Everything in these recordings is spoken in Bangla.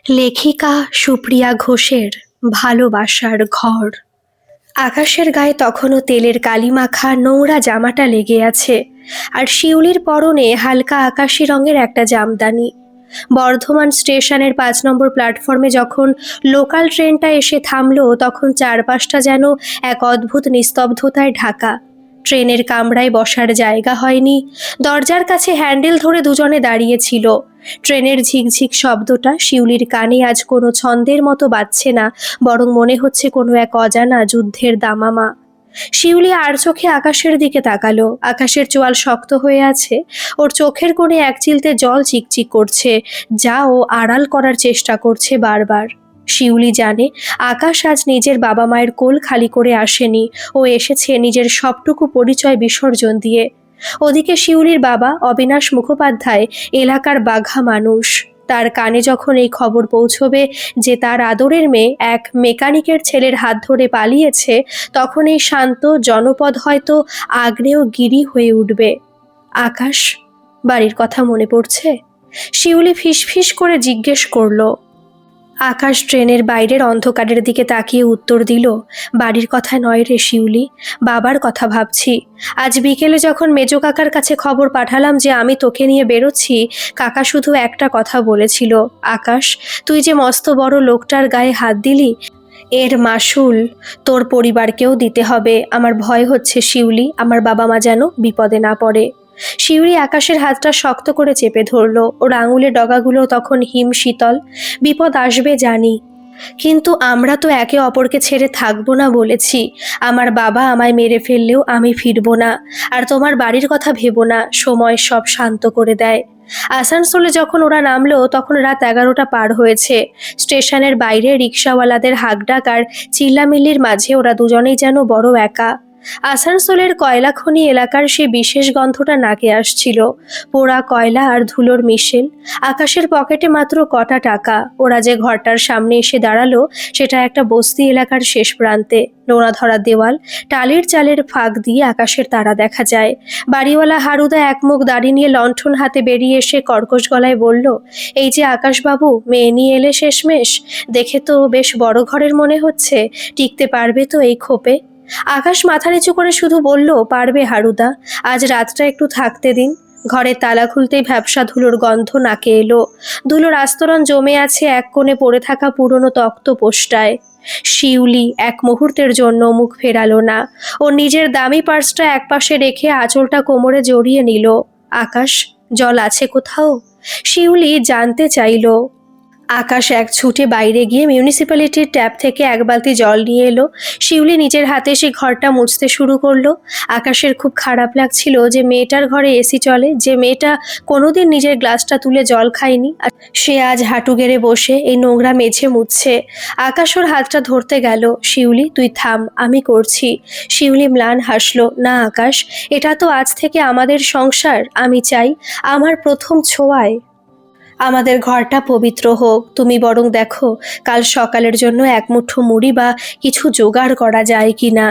লেখিকা সুপ্রিয়া ঘোষের ভালোবাসার ঘর। আকাশের গায়ে তখনও তেলের কালিমাখা নোংরা জামাটা লেগে আছে, আর শিউলির পরনে হালকা আকাশি রঙের একটা জামদানি। বর্ধমান স্টেশনের 5 নম্বর প্ল্যাটফর্মে যখন লোকাল ট্রেনটা এসে থামলো, তখন চারপাশটা যেন এক অদ্ভুত নিস্তব্ধতায় ঢাকা। ট্রেনের কামরায় বসার জায়গা হয়নি। দরজার কাছে হ্যান্ডেল ধরে দুজনে দাঁড়িয়েছিল। ট্রেনের ঝিকঝিক শব্দটা শিউলির কানে আজ কোনো ছন্দের মতো বাজছে না, বরং মনে হচ্ছে কোনো এক অজানা যুদ্ধের দামামা। শিউলি আর চোখে আকাশের দিকে তাকালো। আকাশের চোয়াল শক্ত হয়ে আছে, ওর চোখের কোণে এক চিলতে জল চিকচিক করছে, যা ও আড়াল করার চেষ্টা করছে বারবার। শিউলি জানে আকাশ আজ নিজের বাবা মায়ের কোল খালি করে আসেনি, ও এসেছে নিজের সবটুকু পরিচয় বিসর্জন দিয়ে। ওদিকে শিউলির বাবা অবিনাশ মুখোপাধ্যায় এলাকার বাঘা মানুষ। তার কানে যখন এই খবর পৌঁছবে যে তার আদরের মেয়ে এক মেকানিকের ছেলের হাত ধরে পালিয়েছে, তখন এই শান্ত জনপদ হয়তো আগ্নেয়গিরি হয়ে উঠবে। আকাশ, বাড়ির কথা মনে পড়ছে? শিউলি ফিসফিস করে জিজ্ঞেস করলো। আকাশ ট্রেনের বাইরের অন্ধকারের দিকে তাকিয়ে উত্তর দিল, বাড়ির কথা নয় রে শিউলি, বাবার কথা ভাবছি। আজ বিকেলে যখন মেজো কাকার কাছে খবর পাঠালাম যে আমি তোকে নিয়ে বেরোচ্ছি, কাকা শুধু একটা কথা বলেছিল, আকাশ, তুই যে মস্ত বড় লোকটার গায়ে হাত দিলি, এর মাসুল তোর পরিবারকেও দিতে হবে। আমার ভয় হচ্ছে শিউলি, আমার বাবা মা যেন বিপদে না পড়ে। শিউলি আকাশের হাতটা শক্ত করে চেপে ধরল। ওর আঙুলের ডগাগুলো তখন হিম শীতল। বিপদ আসবে জানি, কিন্তু আমরা তো একে অপরকে ছেড়ে থাকবো না বলেছি। আমার বাবা আমায় মেরে ফেললেও আমি ফিরবো না। আর তোমার বাড়ির কথা ভেবো না, সময় সব শান্ত করে দেয়। আসানসোলে যখন ওরা নামলো তখন রাত 11টা পার হয়েছে। স্টেশনের বাইরে রিক্সাওয়ালাদের হাঁকডাক আর চিল্লামিল্লির মাঝে ওরা দুজনেই যেন বড় একা। আসানসোলের কয়লা খনি এলাকার সে বিশেষ গন্ধটা নাকে আসছিল, পোড়া কয়লা আর ধুলোর মিশেল। আকাশের পকেটে মাত্র কটা টাকা। ওরা যে ঘরটার সামনে এসে দাঁড়ালো সেটা একটা বস্তি এলাকার শেষ প্রান্তে। নোনা ধরা দেওয়াল, টালির চালের ফাঁক দিয়ে আকাশের তারা দেখা যায়। বাড়িওয়ালা হারুদা একমুখ দাড়ি নিয়ে লণ্ঠন হাতে বেরিয়ে এসে কর্কশ গলায় বলল, এই যে আকাশবাবু, মেয়ে নিয়ে এলে শেষমেশ। দেখে তো বেশ বড় ঘরের মনে হচ্ছে, টিকতে পারবে তো এই খোপে? আকাশ মাথা নিচু করে শুধু বলল, পারবে হারুদা, আজ রাতটা একটু থাকতে দিন। ঘরের তালা খুলতেই ভ্যাপসা ধুলোর গন্ধ নাকে এলো। ধুলোর আস্তরণ জমে আছে এক কোণে পড়ে থাকা পুরনো তক্ত পোস্টায়। শিউলি এক মুহূর্তের জন্য মুখ ফেরালো না। ও নিজের দামি পার্সটা একপাশে রেখে আঁচলটা কোমরে জড়িয়ে নিল। আকাশ, জল আছে কোথাও? শিউলি জানতে চাইল। আকাশ এক ছুটে বাইরে গিয়ে মিউনিসিপ্যালিটির ট্যাপ থেকে এক বালতি জল নিয়ে এলো। শিউলি নিজের হাতে সে ঘরটা মুছতে শুরু করলো। আকাশের খুব খারাপ লাগছিল যে মেয়েটার ঘরে এসি চলে, যে মেয়েটা কোনোদিন নিজের গ্লাসটা তুলে জল খায়নি, আর সে আজ হাঁটু গেড়ে বসে এই নোংরা মেঝে মুছছে। আকাশ ওর হাতটা ধরতে গেল। শিউলি, তুই থাম, আমি করছি। শিউলি ম্লান হাসলো, না আকাশ, এটা তো আজ থেকে আমাদের সংসার। আমি চাই আমার প্রথম ছোঁয়ায় আমাদের ঘরটা পবিত্র হোক। তুমি বরং দেখো কাল সকালের জন্য এক মুঠো মুড়ি বা কিছু জোগাড় করা যায় কি না।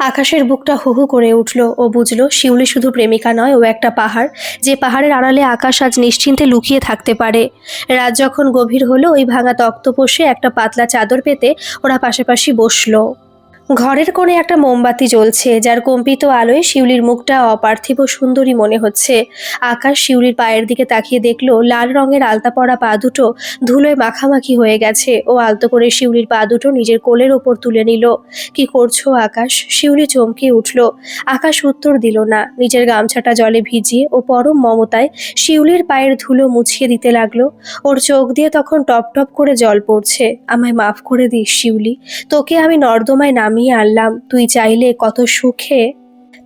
আকাশের বুকটা হু হু করে উঠল। ও বুঝলো শিউলি শুধু প্রেমিকা নয়, ও একটা পাহাড়, যে পাহাড়ের আড়ালে আকাশ আজ নিশ্চিন্তে লুকিয়ে থাকতে পারে। রাত যখন গভীর হলো, ওই ভাঙা তক্তপোষে একটা পাতলা চাদর পেতে ওরা পাশাপাশি বসলো। ঘরের কোণে একটা মোমবাতি জ্বলছে, যার কম্পিত আলোয় শিউলির মুখটা অপার্থিব সুন্দরী মনে হচ্ছে। আকাশ শিউলির পায়ের দিকে তাকিয়ে দেখলো লাল রঙের আলতা পরা পা দুটো ধুলোয় মাখামাখি হয়ে গেছে। ও আলতো করে শিউলির পা দুটো নিজের কোলের ওপর তুলে নিল। কি করছো আকাশ? শিউলি চমকে উঠল। আকাশ উত্তর দিল না। নিজের গামছাটা জলে ভিজিয়ে ও পরম মমতায় শিউলির পায়ের ধুলো মুছিয়ে দিতে লাগলো। ওর চোখ দিয়ে তখন টপ টপ করে জল পড়ছে। আমায় মাফ করে দিস শিউলি, তোকে আমি নর্দমায় নামিয়ে আনলাম, তুই চাইলে কত সুখে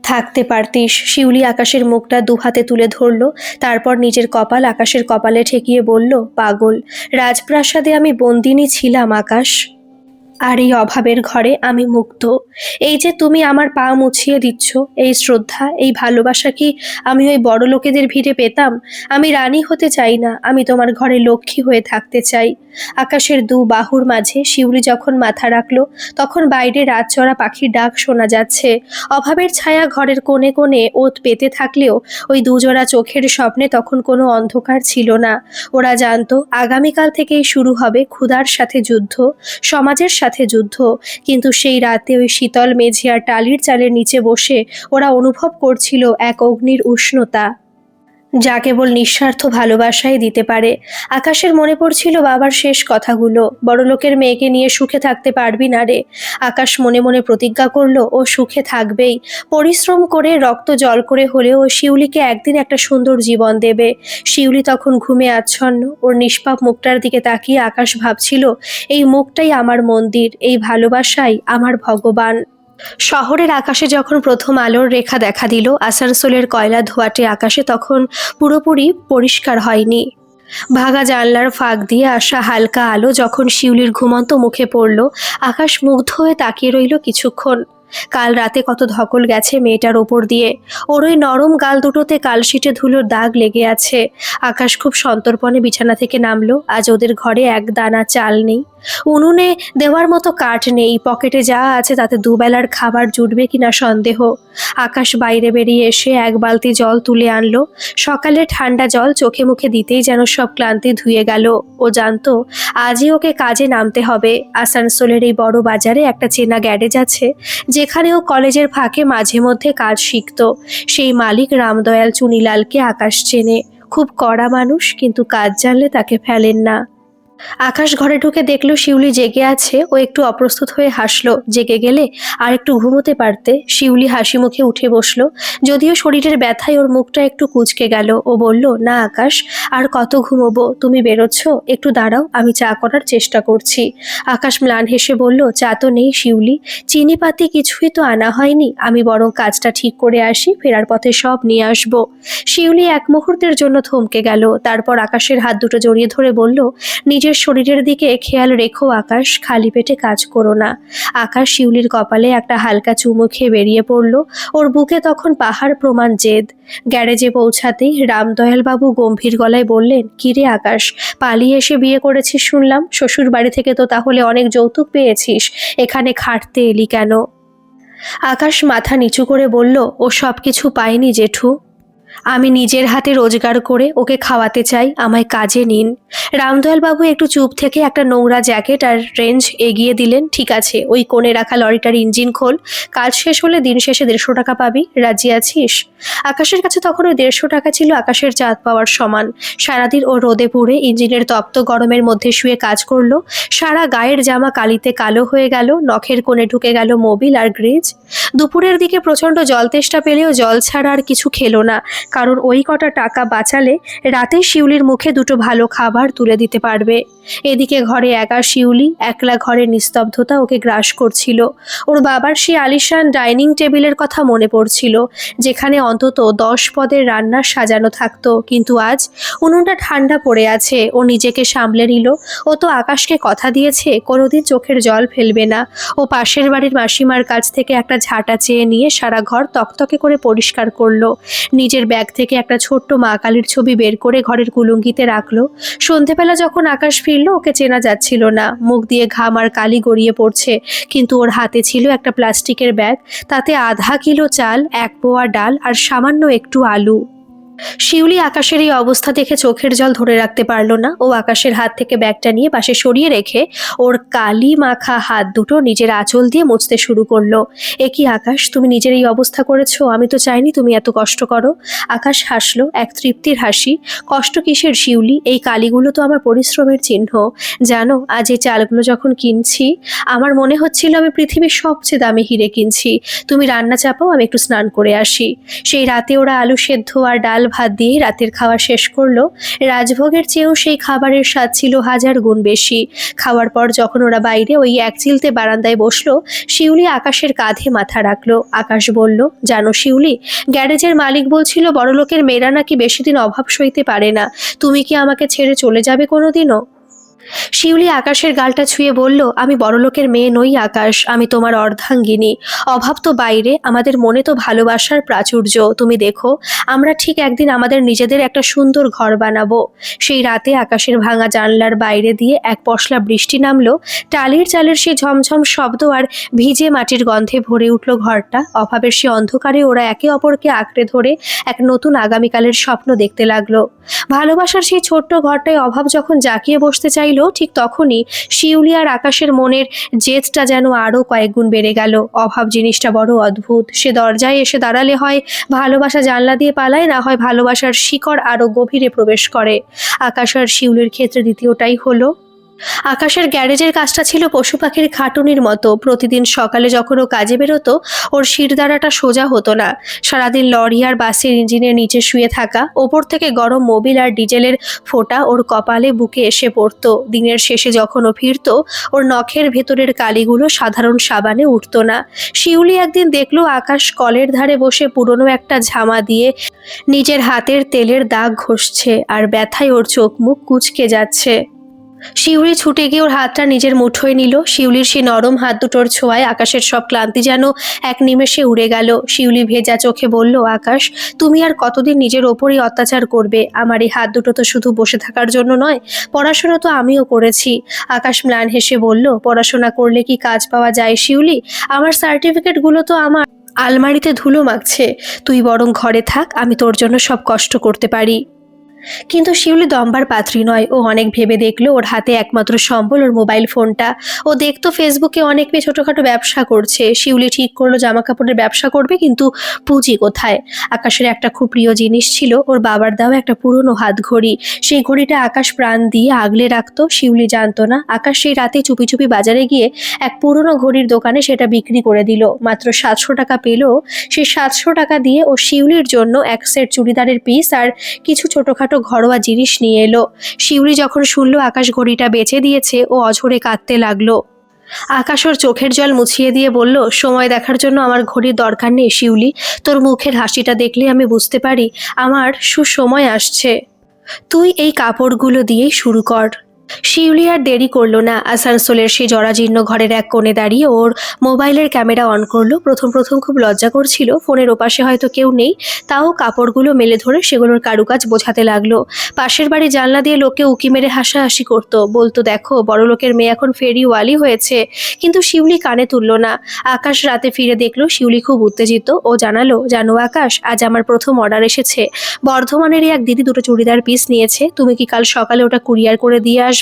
থাকতে পারতিস। শিউলি আকাশের মুখটা দুহাতে তুলে ধরল, তারপর নিজের কপাল আকাশের কপালে ঠেকিয়ে বলল, পাগল, রাজপ্রাসাদে আমি বন্দিনী ছিলাম আকাশ। আর এই অভাবের ঘরে আমি মুক্ত। এই যে তুমি আমার পা মুছিয়ে দিচ্ছ, এই শ্রদ্ধা, এই ভালোবাসা কি আমি ওই বড় লোকেদের ভিড়ে পেতাম? আমি রানী হতে চাই না, আমি তোমার ঘরে লক্ষ্মী হয়ে থাকতে চাই। আকাশের দু বাহুর মাঝে শিউলি যখন মাথা রাখলো, তখন বাইরে রাতচরা পাখির ডাক শোনা যাচ্ছে। অভাবের ছায়া ঘরের কোণে কোণে ওত পেতে থাকলেও ওই দুজোড়া চোখের স্বপ্নে তখন কোনো অন্ধকার ছিল না। ওরা জানতো আগামীকাল থেকেই শুরু হবে ক্ষুধার সাথে যুদ্ধ, সমাজের সাথে যুদ্ধ। কিন্তু সেই রাতে ওই শীতল মেঝে আর টালির চালের নিচে বসে ওরা অনুভব করছিল এক অগ্নির উষ্ণতা, যা কেবল নিঃস্বার্থ ভালোবাসাই দিতে পারে। আকাশের মনে পড়ছিল বাবার শেষ কথাগুলো, বড়লোকের মেয়েকে নিয়ে সুখে থাকতে পারবি না রে। আকাশ মনে মনে প্রতিজ্ঞা করলো ও সুখে থাকবেই, পরিশ্রম করে রক্ত জল করে হলেও ও শিউলিকে একদিন একটা সুন্দর জীবন দেবে। শিউলি তখন ঘুমে আচ্ছন্ন, ওর নিষ্পাপ মুখটার দিকে তাকিয়ে আকাশ ভাবছিল, এই মুখটাই আমার মন্দির, এই ভালোবাসাই আমার ভগবান। শহরের আকাশে যখন প্রথম আলোর রেখা দেখা দিল, আসানসোলের কয়লা ধোঁয়াটে আকাশে তখন পুরোপুরি পরিষ্কার হয়নি। ভাঙা জানলার ফাঁক দিয়ে আসা হালকা আলো যখন শিউলির ঘুমন্ত মুখে পড়ল, আকাশ মুগ্ধ হয়ে তাকিয়ে রইল কিছুক্ষণ। কাল রাতে কত ধকল গেছে মেয়েটার ওপর দিয়ে, ওর ওই নরম গাল দুটোতে কালশিটে ধুলোর দাগ লেগে আছে। আকাশ খুব সন্তর্পণে বিছানা থেকে নামলো। আজ ওদের ঘরে এক দানা চাল নেই, উনুনে দেওয়ার মতো কাঠ নেই, পকেটে যা আছে তাতে দুবেলার খাবার জুটবে কিনা সন্দেহ। আকাশ বাইরে বেরিয়ে এসে এক বালতি জল তুলে আনলো। সকালে ঠান্ডা জল চোখে মুখে দিতেই যেন সব ক্লান্তি ধুয়ে গেল। ও জানতো আজই ওকে কাজে নামতে হবে। আসানসোলের এই বড় বাজারে একটা চেনা গ্যারেজ আছে, যেখানে ও কলেজের ফাঁকে মাঝে মধ্যে কাজ শিখত। সেই মালিক রামদয়াল চুনিলালকে আকাশ চেনে। খুব কড়া মানুষ, কিন্তু কাজ জানলে তাকে ফেলেন না। আকাশ ঘরে ঢুকে দেখলো শিউলি জেগে আছে। ও একটু অপ্রস্তুত হয়ে হাসলো, জেগে গেলে আর একটু ঘুমোতে পারতে। শিউলি হাসি মুখে উঠে বসলো, যদিও শরীরের ব্যথায় ওর মুখটা একটু কুঁচকে গেল। ও বলল, না আকাশ, আর কত ঘুমোবো? তুমি বেরোচ্ছ, একটু দাঁড়াও, আমি চা করার চেষ্টা করছি। আকাশ ম্লান হেসে বলল, চা তো নেই শিউলি, চিনিপাতি কিছুই তো আনা হয়নি, আমি বরং কাজটা ঠিক করে আসি, ফেরার পথে সব নিয়ে আসবো। শিউলি এক মুহূর্তের জন্য থমকে গেল, তারপর আকাশের হাত দুটো জড়িয়ে ধরে বলল, নিজের শরীরের দিকে খেয়াল রেখো আকাশ, খালি পেটে কাজ করো না। আকাশ শিউলির কপালে একটা হালকা চুমু খেয়ে বেরিয়ে পড়ল। ওর বুকে তখন পাহাড় প্রমাণ জেদ। গ্যারেজে পৌঁছাতেই রামদয়াল বাবু গম্ভীর গলায় বললেন, কিরে আকাশ, পালিয়ে এসে বিয়ে করেছিস শুনলাম, শ্বশুর বাড়ি থেকে তো তাহলে অনেক যৌতুক পেয়েছিস, এখানে খাটতে এলি কেন? আকাশ মাথা নিচু করে বলল, ও সব কিছু পায়নি জেঠু, আমি নিজের হাতে রোজগার করে ওকে খাওয়াতে চাই, আমায় কাজে নিন। রামদয়াল বাবু একটু চুপ থেকে একটা নোংরা জ্যাকেট আর রেঞ্জ এগিয়ে দিলেন। ঠিক আছে, ওই কোণে রাখা লরিটার ইঞ্জিন খোল, কাজ শেষ হলে দিন শেষে 150 টাকা পাবি, রাজি আছিস? আকাশের কাছে তখন ওই 150 টাকা ছিল আকাশের চাঁদ পাওয়ার সমান। সারাদিন ও রোদে পুড়ে ইঞ্জিনের তপ্ত গরমের মধ্যে শুয়ে কাজ করলো। সারা গায়ের জামা কালিতে কালো হয়ে গেল, নখের কোণে ঢুকে গেল মোবিল আর গ্রিজ। দুপুরের দিকে প্রচণ্ড জল তেষ্টা পেলেও জল ছাড়া আর কিছু খেলো না, কারণ ওই কটা টাকা বাঁচালে রাতে শিউলির মুখে দুটো ভালো খাবার তুলে দিতে পারবে। এদিকে ঘরে একা শিউলি, একলা ঘরে নিস্তব্ধতা ওকে গ্রাস করছিল। ওর বাবার সেই আলিশান ডাইনিং টেবিলের কথা মনে পড়ছিল, যেখানে অন্তত 10 পদের রান্না সাজানো থাকতো। কিন্তু আজ উনুনটা ঠান্ডা পড়ে আছে। ও নিজেকে সামলে নিল। ও তো আকাশকে কথা দিয়েছে কোনোদিন চোখের জল ফেলবে না। ও পাশের বাড়ির মাসিমার কাছ থেকে একটা ঝাঁটা চেয়ে নিয়ে সারা ঘর তকতকে করে পরিষ্কার করলো। নিজের ব্যাগ থেকে একটা ছোট্ট মা কালীর ছবি বের করে ঘরের কুলুঙ্গিতে রাখলো। সন্ধেবেলা যখন আকাশ ফিরল, ওকে চেনা যাচ্ছিল না, মুখ দিয়ে ঘাম আর কালি গড়িয়ে পড়ছে। কিন্তু ওর হাতে ছিল একটা প্লাস্টিকের ব্যাগ, তাতে আধা কিলো চাল, 1 পোয়া ডাল আর সামান্য একটু আলু। শিউলি আকাশের এই অবস্থা দেখে চোখের জল ধরে রাখতে পারল না। ও আকাশের হাত থেকে ব্যাগটা নিয়ে পাশে সরিয়ে রেখে ওর কালি মাখা হাত দুটো নিজের আঁচল দিয়ে মুছতে শুরু করলো। এ কি আকাশ, তুমি নিজের এই অবস্থা করেছো? আমি তো চাইনি তুমি এত কষ্ট করো। আকাশ হাসলো, এক তৃপ্তির হাসি। কষ্ট কিসের শিউলি, এই কালিগুলো তো আমার পরিশ্রমের চিহ্ন। জানো, আজ এই চালগুলো যখন কিনছি, আমার মনে হচ্ছিল আমি পৃথিবীর সবচেয়ে দামি হিরে কিনছি। তুমি রান্না চাপাও, আমি একটু স্নান করে আসি। সেই রাতে ওরা আলু সেদ্ধ আর ডাল ভাত দিয়ে রাতের খাওয়া শেষ করলো। রাজভোগের চেয়েও সেই খাবারের স্বাদ ছিল 1000 গুণ বেশি। খাওয়ার পর যখন ওরা বাইরে ওই এক চিলতে বারান্দায় বসলো, শিউলি আকাশের কাঁধে মাথা রাখলো। আকাশ বলল, জানো শিউলি, গ্যারেজের মালিক বলছিল বড়লোকের মেয়েরা নাকি বেশি দিন অভাব সইতে পারে না। তুমি কি আমাকে ছেড়ে চলে যাবে কোনোদিনও? শিউলি আকাশের গালটা ছুঁয়ে বলল, আমি বড়লোকের মেয়ে নই আকাশ, আমি তোমার অর্ধাঙ্গিনী। অভাব তো বাইরে, আমাদের মনে তো ভালোবাসার প্রাচুর্য। তুমি দেখো, আমরা ঠিক একদিন আমাদের নিজেদের একটা সুন্দর ঘর বানাবো। সেই রাতে আকাশের ভাঙা জানলার বাইরে দিয়ে এক পশলা বৃষ্টি নামলো। টালির চালের সেই ঝমঝম শব্দ আর ভিজে মাটির গন্ধে ভরে উঠল ঘরটা। অভাবের সে অন্ধকারে ওরা একে অপরকে আঁকড়ে ধরে এক নতুন আগামীকালের স্বপ্ন দেখতে লাগলো। ভালোবাসার সেই ছোট্ট ঘরটায় অভাব যখন জাঁকিয়ে বসতে চাইলো, ঠিক তখনই শিউলি আর আকাশের মনের জেদটা যেন আরো কয়েক গুণ বেড়ে গেল। অভাব জিনিসটা বড় অদ্ভুত। সে দরজায় এসে দাঁড়ালে হয় ভালোবাসা জানলা দিয়ে পালায়, না হয় ভালোবাসার শিকড় আরো গভীরে প্রবেশ করে। আকাশ আর শিউলির ক্ষেত্রে দ্বিতীয়টাই হলো। আকাশের গ্যারেজের কাজটা ছিল পশু পাখির খাটুনির মতো। প্রতিদিন সকালে যখন ও কাজে বেরোতো, ওর শিরদাঁড়াটা সোজা হতো না। সারাদিন লরি আর বাসের ইঞ্জিনের নিচে শুয়ে থাকা, ওপর থেকে গরম মোবিল আর ডিজেলের ফোঁটা ওর কপালে বুকে এসে পড়তো। দিনের শেষে যখন ও ফিরতো, ওর নখের ভেতরের কালিগুলো সাধারণ সাবানে উঠতো না। শিউলি একদিন দেখলো আকাশ কলের ধারে বসে পুরনো একটা ঝামা দিয়ে নিজের হাতের তেলের দাগ ঘষছে, আর ব্যথায় ওর চোখ মুখ কুঁচকে যাচ্ছে। শিউলি ছুটে গিয়ে ওর হাতটা নিজের মুঠোয় নিল। শিউলির সেই নরম হাত দুটোর ছোঁয়ায় আকাশের সব ক্লান্তি যেন এক নিমেষে উড়ে গেল। শিউলি ভেজা চোখে বলল, আকাশ, তুমি আর কতদিন নিজের ওপরই অত্যাচার করবে? আমার এই হাত দুটো তো শুধু বসে থাকার জন্য নয়, পড়াশোনা তো আমিও করেছি। আকাশ ম্লান হেসে বলল, পড়াশোনা করলে কি কাজ পাওয়া যায় শিউলি? আমার সার্টিফিকেটগুলো তো আমার আলমারিতে ধুলো মাখছে। তুই বরং ঘরে থাক, আমি তোর জন্য সব কষ্ট করতে পারি। কিন্তু শিউলি দম্বার পাত্রী নয়। ও অনেক ভেবে দেখলো ওর হাতে একমাত্র সম্বল ওর মোবাইল ফোনটা। ও দেখতো ফেসবুকে অনেক মেয়ে ছোটখাটো ব্যবসা করছে। শিউলি ঠিক করলো জামা কাপড়ের ব্যবসা করবে, কিন্তু পুঁজি কোথায়? আকাশের একটা খুব প্রিয় জিনিস ছিল, ওর বাবার দেওয়া একটা পুরনো হাত ঘড়ি। সেই ঘড়িটা আকাশ প্রাণ দিয়ে আগলে রাখতো। শিউলি জানতো না আকাশ সেই রাতে চুপি চুপি বাজারে গিয়ে এক পুরনো ঘড়ির দোকানে সেটা বিক্রি করে দিল। মাত্র 700 টাকা পেল। সেই 700 টাকা দিয়ে ও শিউলির জন্য এক সেট চুড়িদারের পিস আর কিছু ছোটখাটো ঘরোয়া জিনিস নিয়ে এলো। শিউলি যখন শুনলো আকাশ ঘড়িটা বেচে দিয়েছে, ও অঝরে কাঁদতে লাগলো। আকাশ ওর চোখের জল মুছিয়ে দিয়ে বলল, সময় দেখার জন্য আমার ঘড়ির দরকার নেই শিউলি। তোর মুখের হাসিটা দেখলে আমি বুঝতে পারি আমার সুসময় আসছে। তুই এই কাপড়গুলো দিয়েই শুরু কর। শিউলি আর দেরি করলো না। আসানসোলের সেই জরাজীর্ণ ঘরের এক কোণে দাঁড়িয়ে ওর মোবাইলের ক্যামেরা অন করলো। প্রথম প্রথম খুব লজ্জা করছিল, ফোনের ওপাশে হয়তো কেউ নেই। তাও কাপড়গুলো মেলে ধরে সেগুলোর কারুকাজ বোঝাতে লাগলো। পাশের বাড়ি জানলা দিয়ে লোকে উকি মেরে হাসাহাসি করতো, বলতো, দেখো বড়লোকের মেয়ে এখন ফেরিওয়ালি হয়েছে। কিন্তু শিউলি কানে তুললো না। আকাশ রাতে ফিরে দেখলো শিউলি খুব উত্তেজিত। ও জানালো, জানো আকাশ, আজ আমার প্রথম অর্ডার এসেছে। বর্ধমানেরই এক দিদি দুটো চুড়িদার পিস নিয়েছে। তুমি কি কাল সকালে ওটা কুরিয়ার করে দিয়ে আসবে?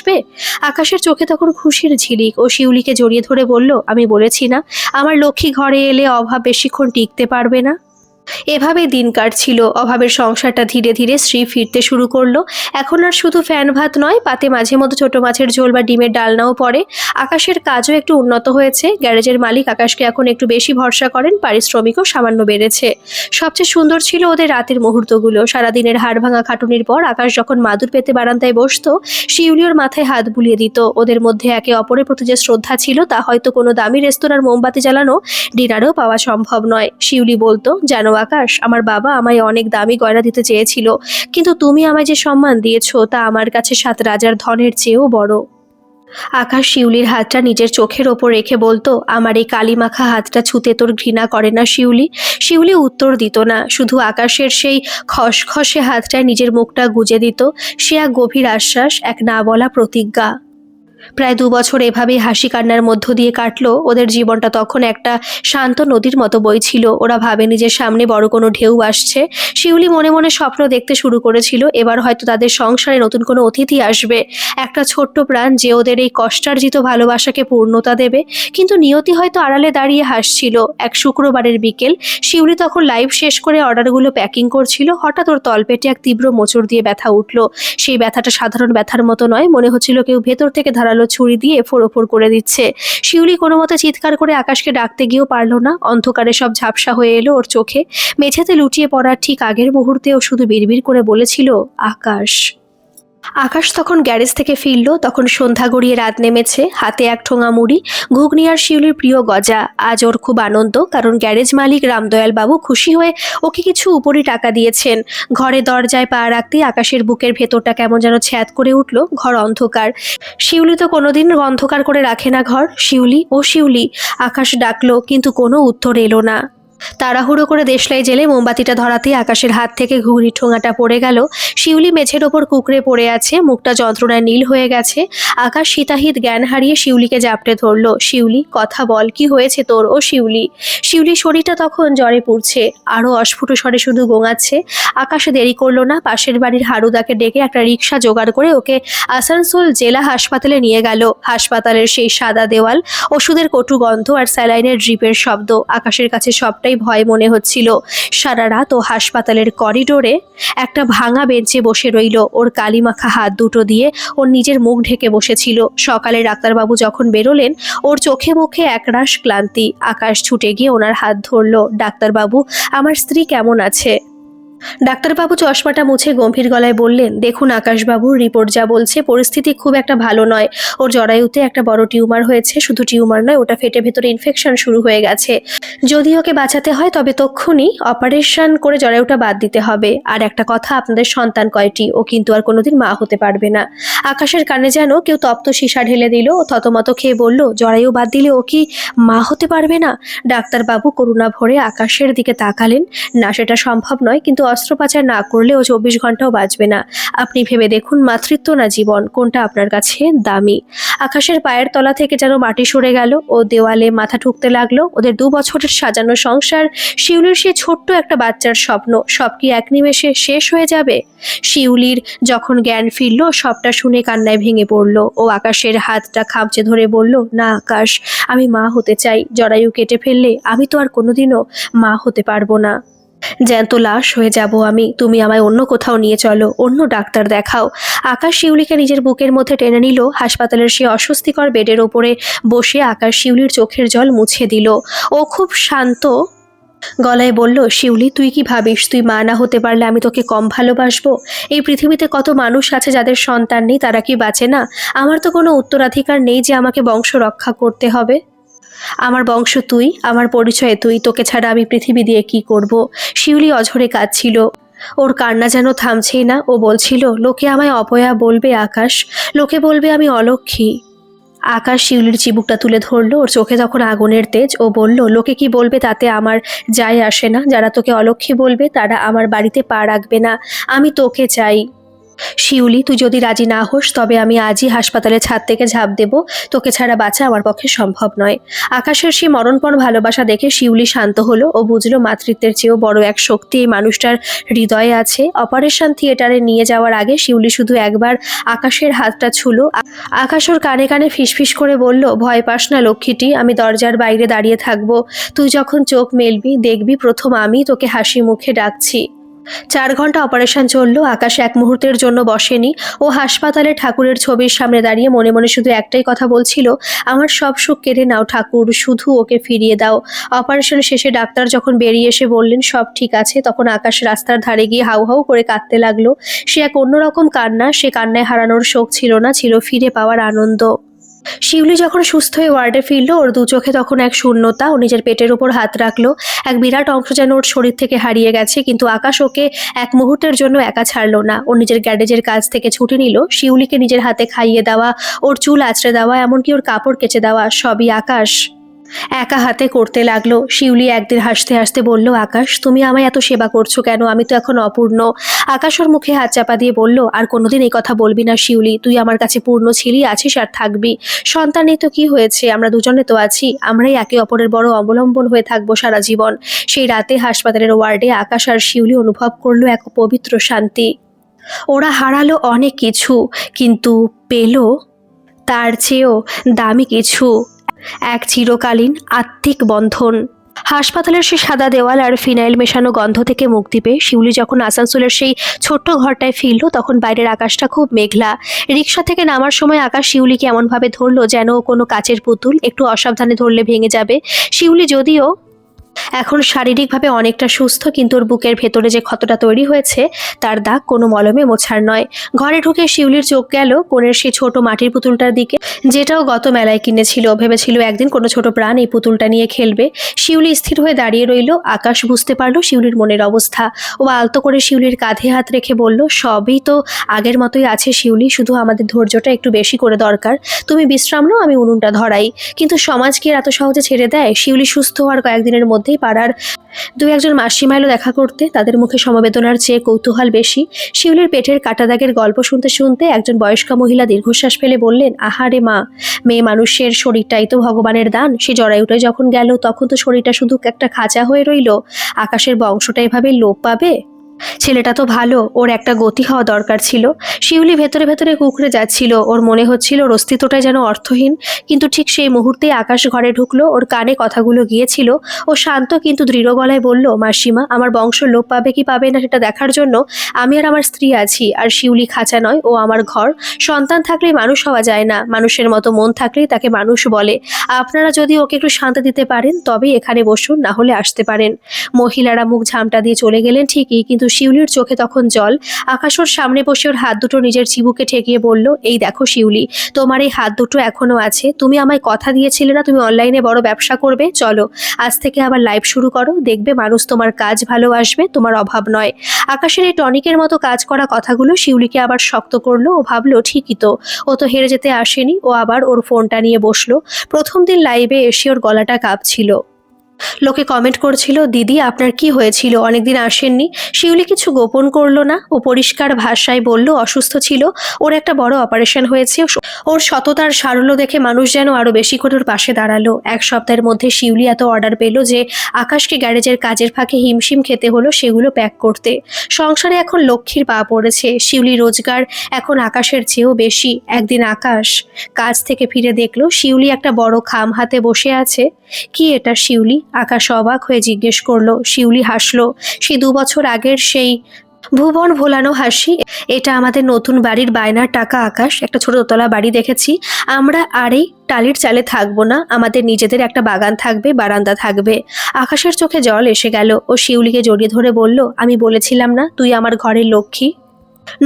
আকাশের চোখে তখন খুশির ঝিলিক। ও শিউলিকে জড়িয়ে ধরে বলল, আমি বলেছি না, আমার লক্ষ্মী ঘরে এলে অভাব বেশিক্ষণ টিকতে পারবে না। এভাবেই দিন কাটছিল। অভাবের সংসারটা ধীরে ধীরে শ্রী ফিরতে শুরু করলো। এখন আর শুধু ফ্যান ভাত নয়, পাতে মাঝে মধ্যে ছোট মাছের ঝোল বা ডিমের ডালনাও পড়ে। আকাশের কাজও একটু উন্নত হয়েছে। গ্যারেজের মালিক আকাশকে এখন একটু বেশি ভরসা করেন, পারিশ্রমিকও সামান্য বেড়েছে। সবচেয়ে সুন্দর ছিল ওদের রাতের মুহূর্তগুলো। সারাদিনের হাড় ভাঙা খাটুনির পর আকাশ যখন মাদুর পেতে বারান্দায় বসতো, শিউলি ওর মাথায় হাত বুলিয়ে দিত। ওদের মধ্যে একে অপরের প্রতি যে শ্রদ্ধা ছিল, তা হয়তো কোনো দামি রেস্তোরাঁর মোমবাতি জ্বালানো ডিনারেও পাওয়া সম্ভব নয়। শিউলি বলতো, জানো আকাশ, আমার বাবা আমায় অনেক দামি গয়না দিতে চেয়েছিল, কিন্তু তুমি আমায় যে সম্মান দিয়েছো তা আমার কাছে 7 রাজার ধনের চেয়েও বড়। আকাশ শিউলির হাতটা নিজের চোখের ওপর রেখে বলতো, আমার এই কালিমাখা হাতটা ছুতে তোর ঘৃণা করে না শিউলি? শিউলি উত্তর দিত না, শুধু আকাশের সেই খসখসে হাতটায় নিজের মুখটা গুজে দিত। সে এক গভীর আশ্বাস, এক না বলা প্রতিজ্ঞা। প্রায় 2 বছর এভাবেই হাসি কান্নার মধ্য দিয়ে কাটলো। ওদের জীবনটা তখন একটা শান্ত নদীর মতো বইছিল। ওরা ভাবেনি যে সামনে বড় কোনো ঢেউ আসছে। শিউলি মনে মনে স্বপ্ন দেখতে শুরু করেছিল, এবার হয়তো তাদের সংসারে নতুন কোনো অতিথি আসবে, একটা ছোট্ট প্রাণ যে ওদের এই কষ্টার্জিত ভালোবাসাকে পূর্ণতা দেবে। কিন্তু নিয়তি হয়তো আড়ালে দাঁড়িয়ে হাসছিল। এক শুক্রবারের বিকেল, শিউলি তখন লাইভ শেষ করে অর্ডারগুলো প্যাকিং করছিল। হঠাৎ ওর তলপেটে এক তীব্র মোচড় দিয়ে ব্যথা উঠল। সেই ব্যথাটা সাধারণ ব্যথার মতো নয়, মনে হচ্ছিল কেউ ভেতর থেকে ধারালো ছুরি দিয়ে ফোড়ফোড় করে দিচ্ছে। শিউলি কোনো মতে চিৎকার করে আকাশকে ডাকতে গিয়েও পারল না। অন্ধকারে সব ঝাপসা হয়ে এলো ওর চোখে। মেঝেতে লুটিয়ে পড়ার ঠিক আগের মুহূর্তে ও শুধু বিড়বিড় করে বলেছিল, আকাশ। আকাশ তখন গ্যারেজ থেকে ফিরল। তখন সন্ধ্যা গড়িয়ে রাত নেমেছে। হাতে এক ঠোঙা মুড়ি, ঘুগনি আর শিউলির প্রিয় গজা। আজ ওর খুব আনন্দ, কারণ গ্যারেজ মালিক রামদয়াল বাবু খুশি হয়ে ওকে কিছু উপরি টাকা দিয়েছেন। ঘরে দরজায় পা রাখতেই আকাশের বুকের ভেতরটা কেমন যেন ছ্যাদ করে উঠল। ঘর অন্ধকার। শিউলি তো কোনোদিন অন্ধকার করে রাখে না ঘর। শিউলি, ও শিউলি, আকাশ ডাকলো, কিন্তু কোনো উত্তর এলো না। তাড়াহুড়ো করে দেশলাই জেলে মোমবাতিটা ধরাতেই আকাশের হাত থেকে ঘুগনির ঠোঙাটা পড়ে গেল। শিউলি মেঝের ওপর কুঁকড়ে পড়ে আছে, মুখটা যন্ত্রণায় নীল হয়ে গেছে। আকাশ সীতাহিত জ্ঞান হারিয়ে শিউলিকে জাপটে ধরলো। শিউলি, কথা বল, কি হয়েছে তোর? ও শিউলি। শিউলি শরীরটা তখন জ্বরে পুড়ছে, আরও অস্ফুট স্বরে শুধু গোঙাচ্ছে। আকাশ দেরি করলো না, পাশের বাড়ির হারুদাকে ডেকে একটা রিক্সা জোগাড় করে ওকে আসানসোল জেলা হাসপাতালে নিয়ে গেল। হাসপাতালের সেই সাদা দেওয়াল, ওষুধের কটু গন্ধ আর স্যালাইনের ড্রিপের শব্দ, আকাশের কাছে সবটাই ভয় মনে হচ্ছিল। সারা রাত ও হাসপাতালের করিডোরে একটা ভাঙা বেঞ্চে বসে রইল। ওর কালিমাখা হাত দুটো দিয়ে ওর নিজের মুখ ঢেকে বসেছিল। সকালে ডাক্তারবাবু যখন বেরোলেন, ওর চোখে মুখে একরাশ ক্লান্তি। আকাশ ছুটে গিয়ে ওনার হাত ধরল। ডাক্তারবাবু, আমার স্ত্রী কেমন আছে? ডাক্তারবাবু চশমাটা মুছে গম্ভীর গলায় বললেন, দেখুন আকাশবাবুর রিপোর্ট যা বলছে পরিস্থিতি খুব একটা ভালো নয়। ওর জরায়ুতে একটা বড় টিউমার হয়েছে। শুধু টিউমার নয়, ওটা ফেটে ভেতরে ইনফেকশন শুরু হয়ে গেছে। যদি ওকে বাঁচাতে হয় তবে তক্ষুনি অপারেশন করে জরায়ুটা বাদ দিতে হবে। আর একটা কথা, আপনাদের সন্তান কয়টি? ও কিন্তু আর কোনোদিন মা হতে পারবে না। আকাশের কানে যেন কেউ তপ্ত সীসা ঢেলে দিল। ও থতমত খেয়ে বলল, জরায়ু বাদ দিলে ও কি মা হতে পারবে না? ডাক্তারবাবু করুণা ভরে আকাশের দিকে তাকালেন। না, সেটা সম্ভব নয়, কিন্তু অস্ত্রোপচার না করলে ও 24 ঘন্টাও বাঁচবে না। আপনি ভেবে দেখুন, মাতৃত্ব না জীবন, কোনটা আপনার কাছে দামি? আকাশের পায়ের তলা থেকে যেন মাটি সরে গেল। ও দেওয়ালে মাথা ঠুকতে লাগলো। ওদের 2 বছরের সাজানো সংসার, শিউলির সে ছোট্ট একটা বাচ্চার স্বপ্ন, সব কি এক নিমেষে শেষ হয়ে যাবে? শিউলির যখন জ্ঞান ফিরল, সবটা শুনে কান্নায় ভেঙে পড়ল। ও আকাশের হাতটা খামচে ধরে বলল, না আকাশ, আমি মা হতে চাই। জরায়ু কেটে ফেললে আমি তো আর কোনোদিনও মা হতে পারবো না। জ্যান্ত লাশ হয়ে যাব আমি। তুমি আমায় অন্য কোথাও নিয়ে চলো, অন্য ডাক্তার দেখাও। আকাশ শিউলিকে নিজের বুকের মধ্যে টেনে নিল। হাসপাতালের সে অস্বস্তিকর বেডের ওপরে বসে আকাশ শিউলির চোখের জল মুছে দিল। ও খুব শান্ত গলায় বলল, শিউলি, তুই কি ভাবিস তুই মা না হতে পারলে আমি তোকে কম ভালোবাসবো? এই পৃথিবীতে কত মানুষ আছে যাদের সন্তান নেই, তারা কি বাঁচে না? আমার তো কোনো উত্তরাধিকার নেই যে আমাকে বংশ রক্ষা করতে হবে। আমার বংশ তুই, আমার পরিচয় তুই, তোকে ছাড়া আমি পৃথিবী দিয়ে কি করব? শিউলি অঝরে কাঁদছিল। ওর কান্না যেন থামছেই না। ও বলছিল, লোকে আমায় অপয়া বলবে আকাশ, লোকে বলবে আমি অলক্ষী। আকাশ শিউলির চিবুকটা তুলে ধরলো। ওর চোখে তখন আগুনের তেজ। ও বলল, লোকে কি বলবে তাতে আমার যায় আসে না। যারা তোকে অলক্ষী বলবে তারা আমার বাড়িতে পা রাখবে না। আমি তোকে চাই। শিউলি, তুই যদি রাজি না হোস তবে আমি আজই হাসপাতালের ছাদ থেকে ঝাঁপ দেব। তোকে ছাড়া বাঁচা আমার পক্ষে সম্ভব নয়। আকাশের সেই মরণপণ ভালোবাসা দেখে শিউলি শান্ত হলো। ও বুঝলো মাতৃত্বের চেয়েও বড় এক শক্তি এই মানুষটার হৃদয়ে আছে। অপারেশন থিয়েটারে নিয়ে যাওয়ার আগে শিউলি শুধু একবার আকাশের হাতটা ছুলো। আকাশ ওর কানে কানে ফিসফিস করে বলল, ভয় পাস না লক্ষ্মীটি, আমি দরজার বাইরে দাঁড়িয়ে থাকবো। তুই যখন চোখ মেলবি দেখবি প্রথম আমি তোকে হাসি মুখে ডাকছি। 4 ঘন্টা অপারেশন চললো। আকাশ এক মুহূর্তের জন্য বসেনি। ও হাসপাতালে ঠাকুরের ছবির সামনে দাঁড়িয়ে মনে মনে শুধু একটাই কথা বলছিল, আমার সব সুখ কেড়ে নাও ঠাকুর, শুধু ওকে ফিরিয়ে দাও। অপারেশন শেষে ডাক্তার যখন বেরিয়ে এসে বললেন সব ঠিক আছে, তখন আকাশ রাস্তার ধারে গিয়ে হাউ হাউ করে কাঁদতে লাগলো। সে এক অন্যরকম কান্না। সে কান্নায় হারানোর শোক ছিল না, ছিল ফিরে পাওয়ার আনন্দ। শিউলি যখন সুস্থ হয়ে ওয়ার্ডে ফিরল, ওর দু চোখে তখন এক শূন্যতা। ও নিজের পেটের উপর হাত রাখলো। এক বিরাট অংশ যেন ওর শরীর থেকে হারিয়ে গেছে। কিন্তু আকাশ ওকে এক মুহূর্তের জন্য একা ছাড়লো না। ও নিজের গ্যারেজের কাজ থেকে ছুটি নিল। শিউলিকে নিজের হাতে খাইয়ে দেওয়া, ওর চুল আঁচড়ে দেওয়া, এমনকি ওর কাপড় কেচে দেওয়া, সবই আকাশ একা হাতে করতে লাগলো। শিউলি একদিন হাসতে হাসতে বলল, আকাশ, তুমি আমায় এত সেবা করছো কেন? আমি তো এখন অপূর্ণ। আকাশ ওর মুখে হাত চাপা দিয়ে বলল, আর কোনোদিন এই কথা বলবি না শিউলি, তুই আমার কাছে পূর্ণ ছিলি, আছিস আর থাকবি। সন্তান নেই তো কি হয়েছে, আমরা দুজনে তো আছি। আমরাই একে অপরের বড় অবলম্বন হয়ে থাকবো সারা জীবন। সেই রাতে হাসপাতালের ওয়ার্ডে আকাশ আর শিউলি অনুভব করলো এক পবিত্র শান্তি। ওরা হারালো অনেক কিছু, কিন্তু পেল তার চেয়েও দামি কিছু, এক চিরকালীন আত্মিক বন্ধন। হাসপাতালের সেই সাদা দেওয়াল আর ফিনাইল মেশানো গন্ধ থেকে মুক্তি পেয়ে শিউলি যখন আসানসোলের সেই ছোট্ট ঘরটায় ফিরল, তখন বাইরের আকাশটা খুব মেঘলা। রিক্সা থেকে নামার সময় আকাশ শিউলিকে এমনভাবে ধরলো যেন ও কোনো কাচের পুতুল, একটু অসাবধানে ধরলে ভেঙে যাবে। শিউলি যদিও এখন শারীরিকভাবে অনেকটা সুস্থ, কিন্তু ওর বুকের ভেতরে যে ক্ষতটা তৈরি হয়েছে তার দাগ কোনো মলমে মোছার নয়। ঘরে ঢুকে শিউলির চোখ গেল কোণের সেই ছোট মাটির পুতুলটার দিকে, যেটাও গত মেলায় কিনেছিল। ভেবেছিল একদিন কোনো ছোট প্রাণ এই পুতুলটা নিয়ে খেলবে। শিউলি স্থির হয়ে দাঁড়িয়ে রইল। আকাশ বুঝতে পারলো শিউলির মনের অবস্থা। ও আলতো করে শিউলির কাঁধে হাত রেখে বলল, সবই তো আগের মতোই আছে শিউলি, শুধু আমাদের ধৈর্যটা একটু বেশি করে দরকার। তুমি বিশ্রাম নাও, আমি উনুনটা ধরাই। কিন্তু সমাজ কি আর এত সহজে ছেড়ে দেয়? শিউলি সুস্থ হওয়ার কয়েকদিনের মধ্যেই পাড়ার দু একজন মাসিমা এলো দেখা করতে। তাদের মুখে সমবেদনার চেয়ে কৌতূহল বেশি। শিউলির পেটের কাটা দাগের গল্প শুনতে শুনতে একজন বয়স্কা মহিলা দীর্ঘশ্বাস ফেলে বললেন, আহারে মা, মেয়ে মানুষের শরীরটাই তো ভগবানের দান। সে জরায়ুটা যখন গেল তখন তো শরীরটা শুধু একটা খাঁচা হয়ে রইল। আকাশের বংশটা এভাবে লোপ পাবে? ছেলেটা তো ভালো, ওর একটা গতি হওয়া দরকার ছিল। শিউলি ভেতরে ভেতরে কুঁকড়ে যাচ্ছিল। ওর মনে হচ্ছিল ওর অস্তিত্বটাই যেন অর্থহীন। কিন্তু ঠিক সেই মুহূর্তেই আকাশ ঘরে ঢুকলো। ওর কানে কথাগুলো গিয়েছিল। ও শান্ত কিন্তু দৃঢ় গলায় বলল, মাসিমা, আমার বংশ লোপ পাবে কি পাবে না সেটা দেখার জন্য আমি আর আমার স্ত্রী আছি। আর শিউলি খাঁচা নয়, ও আমার ঘর। সন্তান থাকলেই মানুষ হওয়া যায় না, মানুষের মতো মন থাকলেই তাকে মানুষ বলে। আপনারা যদি ওকে একটু শান্তি দিতে পারেন তবেই এখানে বসুন, না হলে আসতে পারেন। মহিলারা মুখ ঝামটা দিয়ে চলে গেলেন ঠিকই, কিন্তু শিউলির চোখে তখন জল। আকাশ ওর সামনে বসে ওর হাত দুটো নিজের চিবুকে ঠেকিয়ে বলল, এই দেখো শিউলি, তোমার এই হাত দুটো এখনো আছে। তুমি আমায় কথা দিয়েছিলে না তুমি অনলাইনে বড় ব্যবসা করবে? চলো আজ থেকে আবার লাইভ শুরু করো, দেখবে মানুষ তোমার কাজ ভালোবাসবে, তোমার অভাব নয়। আকাশের এই টনিকের মতো কাজ করা কথাগুলো শিউলিকে আবার শক্ত করলো। ও ভাবলো, ঠিকই তো, ও তো হেরে যেতে আসেনি। ও আবার ওর ফোনটা নিয়ে বসলো। প্রথম দিন লাইভে এসে ওর গলাটা কাঁপছিল। লোকে কমেন্ট করছিল, দিদি আপনার কি হয়েছিল, অনেকদিন আসেননি। শিউলি কিছু গোপন করলো না। ও পরিষ্কার ভাষায় বলল, অসুস্থ ছিল, ওর একটা বড় অপারেশন হয়েছে। ওর সততার সারল্য দেখে মানুষ যেন আরো বেশি করে ওর পাশে দাঁড়ালো। এক সপ্তাহের মধ্যে শিউলি এত অর্ডার পেল যে আকাশকে গ্যারেজের কাজের ফাঁকে হিমশিম খেতে হলো সেগুলো প্যাক করতে। সংসারে এখন লক্ষ্মীর পা পড়েছে। শিউলি রোজগার এখন আকাশের চেয়েও বেশি। একদিন আকাশ কাজ থেকে ফিরে দেখলো শিউলি একটা বড় খাম হাতে বসে আছে। কি এটা শিউলি? আকাশ অবাক হয়ে জিজ্ঞেস করলো। শিউলি হাসলো, সেই 2 বছর আগের সেই ভুবন ভোলানো হাসি। এটা আমাদের নতুন বাড়ির বায়নার টাকা আকাশ। একটা ছোট দোতলা বাড়ি দেখেছি আমরা, আর এই টালির চালে থাকবো না, আমাদের নিজেদের একটা বাগান থাকবে, বারান্দা থাকবে। আকাশের চোখে জল এসে গেল। ও শিউলিকে জড়িয়ে ধরে বলল, আমি বলেছিলাম না তুই আমার ঘরের লক্ষ্মী।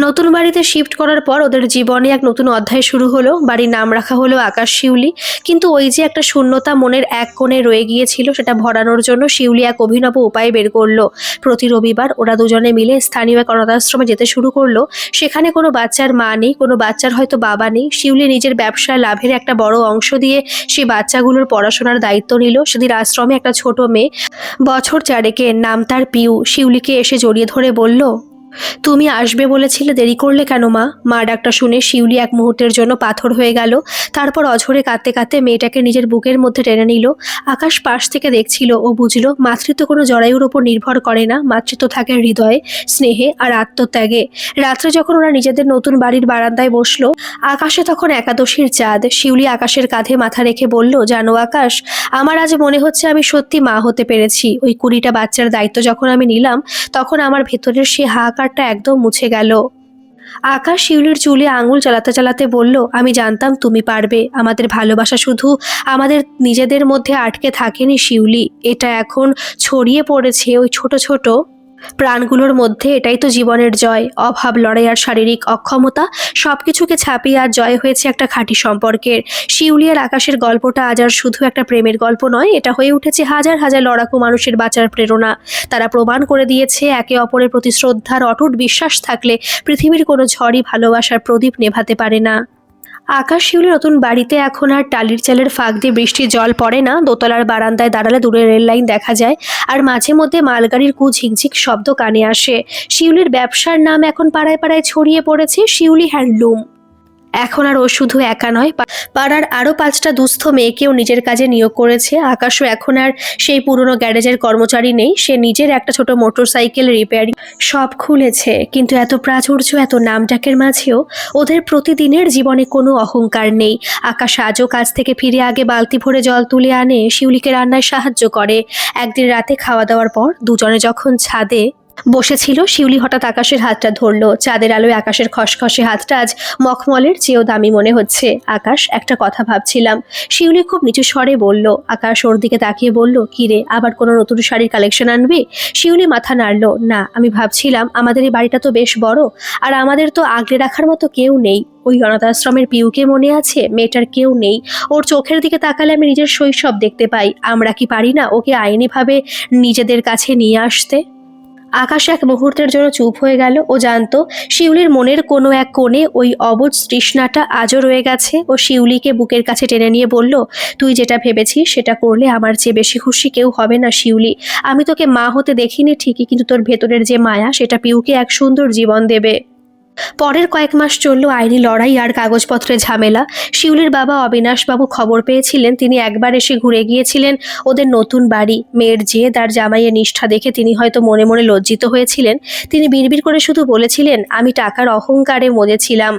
নতুন বাড়িতে শিফট করার পর ওদের জীবনে এক নতুন অধ্যায় শুরু হলো। বাড়ির নাম রাখা হলো আকাশ শিউলি। কিন্তু ওই যে একটা শূন্যতা মনের এক কোণে রয়ে গিয়েছিল, সেটা ভরানোর জন্য শিউলি এক অভিনব উপায় বের করলো। প্রতি রবিবার ওরা দুজনে মিলে স্থানীয় এক অনাথাশ্রমে যেতে শুরু করলো। সেখানে কোনো বাচ্চার মা নেই, কোনো বাচ্চার হয়তো বাবা নেই। শিউলি নিজের ব্যবসার লাভের একটা বড় অংশ দিয়ে সেই বাচ্চাগুলোর পড়াশোনার দায়িত্ব নিল। সেদিন আশ্রমে একটা ছোট মেয়ে, বছর 4 নাম তার পিউ, শিউলিকে এসে জড়িয়ে ধরে বলল, তুমি আসবে বলেছিলে, দেরি করলে কেন মা? মা ডাকটা শুনে শিউলি এক মুহূর্তের জন্য পাথর হয়ে গেল। তারপর অঝরে কাঁদতে কাঁদতে মেয়েটাকে নিজের বুকের মধ্যে টেনে নিল। আকাশ পাশ থেকে দেখছিল। ও বুঝলো মাতৃত্ব কোনো জরায়ুর ওপর নির্ভর করে না, মাতৃত্ব থাকে হৃদয়ে, স্নেহে আর আত্মত্যাগে। রাত্রে যখন ওরা নিজেদের নতুন বাড়ির বারান্দায় বসলো, আকাশে তখন একাদশীর চাঁদ। শিউলি আকাশের কাঁধে মাথা রেখে বলল, জানো আকাশ, আমার আজ মনে হচ্ছে আমি সত্যি মা হতে পেরেছি। ওই 20টা বাচ্চার দায়িত্ব যখন আমি নিলাম তখন আমার ভেতরের সেই হাহাকারটা একদম মুছে গেল। আকাশ শিউলির চুলে আঙুল চালাতে চালাতে বলল, আমি জানতাম তুমি পারবে। আমাদের ভালোবাসা শুধু আমাদের নিজেদের মধ্যে আটকে থাকেনি শিউলি, এটা এখন ছড়িয়ে পড়েছে ওই ছোট ছোট প্রাণগুলোর মধ্যে। এটাই তো জীবনের জয়। অভাব, লড়াই আর শারীরিক অক্ষমতা সবকিছুকে ছাপিয়ে আজ জয় হয়েছে একটা খাঁটি সম্পর্কের। শিউলি আর আকাশের গল্পটা আজ আর শুধু একটা প্রেমের গল্প নয়, এটা হয়ে উঠেছে হাজার হাজার লড়াকু মানুষের বাঁচার প্রেরণা। তারা প্রমাণ করে দিয়েছে একে অপরের প্রতি শ্রদ্ধার অটুট বিশ্বাস থাকলে পৃথিবীর কোনো ঝড়ই ভালোবাসার প্রদীপ নেভাতে পারে না। আকাশ শিউলির নতুন বাড়িতে এখন আর টালির চালের ফাঁক দিয়ে বৃষ্টির জল পড়ে না। দোতলার বারান্দায় দাঁড়ালে দূরে রেল লাইন দেখা যায়, আর মাঝে মধ্যে মালগাড়ির ঝিকঝিক শব্দ কানে আসে। শিউলির ব্যবসার নাম এখন পাড়ায় পাড়ায় ছড়িয়ে পড়েছে, শিউলি হ্যান্ডলুম। এখন আর ও শুধু একা নয়, পাড়ার আরও 5টা দুস্থ মেয়েকেও নিজের কাজে নিয়োগ করেছে। আকাশও এখন আর সেই পুরনো গ্যারেজের কর্মচারী নেই, সে নিজের একটা ছোট মোটরসাইকেল রিপেয়ারিং শপ খুলেছে। কিন্তু এত প্রাচুর্য, এত নামডাকের মাঝেও ওদের প্রতিদিনের জীবনে কোনো অহংকার নেই। আকাশ আজও কাজ থেকে ফিরে আগে বালতি ভরে জল তুলে আনে, শিউলিকে রান্নায় সাহায্য করে। একদিন রাতে খাওয়া দাওয়ার পর দুজনে যখন ছাদে বসেছিল, শিউলি হঠাৎ আকাশের হাতটা ধরলো। চাঁদের আলোয় আকাশের খসখসে হাতটা আজ মখমলের চেয়েও দামি মনে হচ্ছে। আকাশ, একটা কথা ভাবছিলাম। শিউলি খুব নিচু স্বরে বলল। আকাশ ওর দিকে তাকিয়ে বলল, কি রে, আবার কোনো নতুন শাড়ির কালেকশন আনবি? শিউলি মাথা নাড়ল। না, আমি ভাবছিলাম আমাদের এই বাড়িটা তো বেশ বড়, আর আমাদের তো আগলে রাখার মতো কেউ নেই। ওই অনাথ আশ্রমের পিউকে মনে আছে? মেয়েটার কেউ নেই। ওর চোখের দিকে তাকালে আমি নিজের শৈশব দেখতে পাই। আমরা কি পারি না ওকে আইনিভাবে নিজেদের কাছে নিয়ে আসতে? আকাশ এক মুহূর্তের জন্য চুপ হয়ে গেল। ও জানতো শিউলির মনের কোনো এক কোণে ওই অবুঝ তৃষ্ণাটা আজও রয়ে গেছে। ও শিউলিকে বুকের কাছে টেনে নিয়ে বলল, তুই যেটা ভেবেছিস সেটা করলে আমার চেয়ে বেশি খুশি কেউ হবে না শিউলি। আমি তোকে মা হতে দেখিনি ঠিকই, কিন্তু তোর ভেতরের যে মায়া সেটা পিউকে এক সুন্দর জীবন দেবে। পরের কয়েক মাস চলল আইনি লড়াই আর কাগজপত্রের ঝামেলা। শিউলির বাবা অবিনাশবাবু খবর পেয়েছিলেন। তিনি একবার এসে ঘুরে গিয়েছিলেন ওদের নতুন বাড়ি। মেয়ের জেদ আর জামাইয়ের নিষ্ঠা দেখে তিনি হয়তো মনে মনে লজ্জিত হয়েছিলেন। তিনি বিড়বিড় করে শুধু বলেছিলেন, আমি টাকার অহংকারে মজেছিলাম,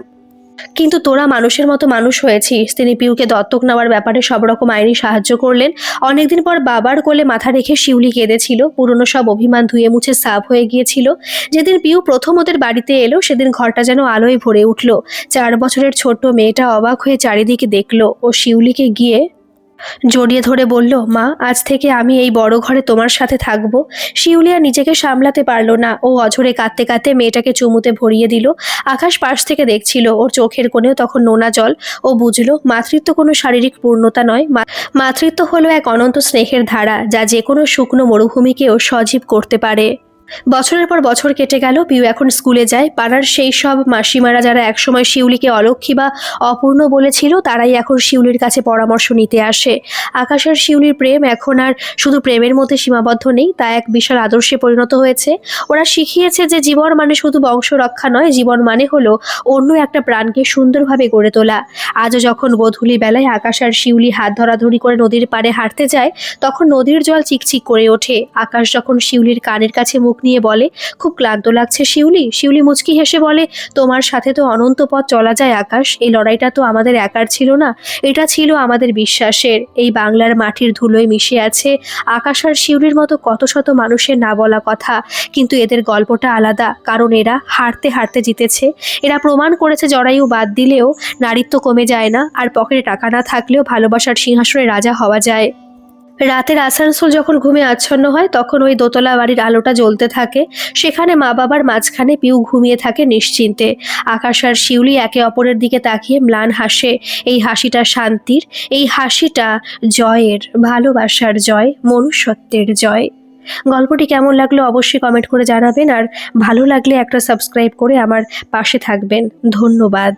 কিন্তু তোরা মানুষের মতো মানুষ হয়েছিস। তিনি পিউকে দত্তক নেওয়ার ব্যাপারে সব রকম আইনি সাহায্য করলেন। অনেকদিন পর বাবার কোলে মাথা রেখে শিউলি কেঁদেছিল। পুরনো সব অভিমান ধুয়ে মুছে সাফ হয়ে গিয়েছিল। যেদিন পিউ প্রথম ওদের বাড়িতে এলো সেদিন ঘরটা যেন আলোয় ভরে উঠল। 4 বছরের ছোট্ট মেয়েটা অবাক হয়ে চারিদিকে দেখলো। ও শিউলিকে গিয়ে জড়িয়ে ধরে বলল, মা, আজ থেকে আমি এই বড় ঘরে তোমার সাথে থাকবো। শিউলি আর নিজেকে সামলাতে পারলো না। ও অঝরে কাঁদতে কাঁদতে মেয়েটাকে চুমুতে ভরিয়ে দিল। আকাশ পাশ থেকে দেখছিল। ওর চোখের কোণেও তখন নোনা জল। ও বুঝলো মাতৃত্ব কোনো শারীরিক পূর্ণতা নয়, মাতৃত্ব হলো এক অনন্ত স্নেহের ধারা, যা যে কোনো শুকনো মরুভূমিকেও সজীব করতে পারে। বছরের পর বছর কেটে গেল। পিউ এখন স্কুলে যায়। পাড়ার সেই সব মাসিমারা যারা একসময় শিউলিকে অলক্ষী বা অপূর্ণ বলেছিল, তারাই এখন শিউলির কাছে পরামর্শ নিতে আসে। আকাশ আর শিউলির প্রেম এখন আর শুধু প্রেমের মধ্যে সীমাবদ্ধ নেই, তা এক বিশাল আদর্শে পরিণত হয়েছে। ওরা শিখিয়েছে যে জীবন মানে শুধু বংশ রক্ষা নয়, জীবন মানে হলো অন্য একটা প্রাণকে সুন্দরভাবে গড়ে তোলা। আজও যখন গোধূলি বেলায় আকাশ আর শিউলি হাত ধরাধরি করে নদীর পাড়ে হাঁটতে যায়, তখন নদীর জল চিকচিক করে ওঠে। আকাশ যখন শিউলির কানের কাছে মুখ নিয়ে বলে, খুব ক্লান্ত লাগছে শিউলি, শিউলি মুচকি হেসে বলে, তোমার সাথে তো অনন্ত পথ চলা যায় আকাশ। এই লড়াইটা তো আমাদের একার ছিল না, এটা ছিল আমাদের বিশ্বাসের। এই বাংলার মাটির ধুলোয় মিশে আছে আকাশ আর শিউলির মতো কত শত মানুষের না বলা কথা। কিন্তু এদের গল্পটা আলাদা, কারণ এরা হারতে হারতে জিতেছে। এরা প্রমাণ করেছে জরায়ু বাদ দিলেও নারীত্ব কমে যায় না, আর পকেটে টাকা না থাকলেও ভালোবাসার সিংহাসনে রাজা হওয়া যায়। রাতের আসানসোল যখন ঘুমে আচ্ছন্ন হয়, তখন ওই দোতলা বাড়ির আলোটা জ্বলতে থাকে। সেখানে মা বাবার মাঝখানে পিউ ঘুমিয়ে থাকে নিশ্চিন্তে। আকাশ আর শিউলি একে অপরের দিকে তাকিয়ে ম্লান হাসে। এই হাসিটা শান্তির, এই হাসিটা জয়ের, ভালোবাসার জয়, মনুষ্যত্বের জয়। গল্পটি কেমন লাগলো অবশ্যই কমেন্ট করে জানাবেন, আর ভালো লাগলে একটা সাবস্ক্রাইব করে আমার পাশে থাকবেন। ধন্যবাদ।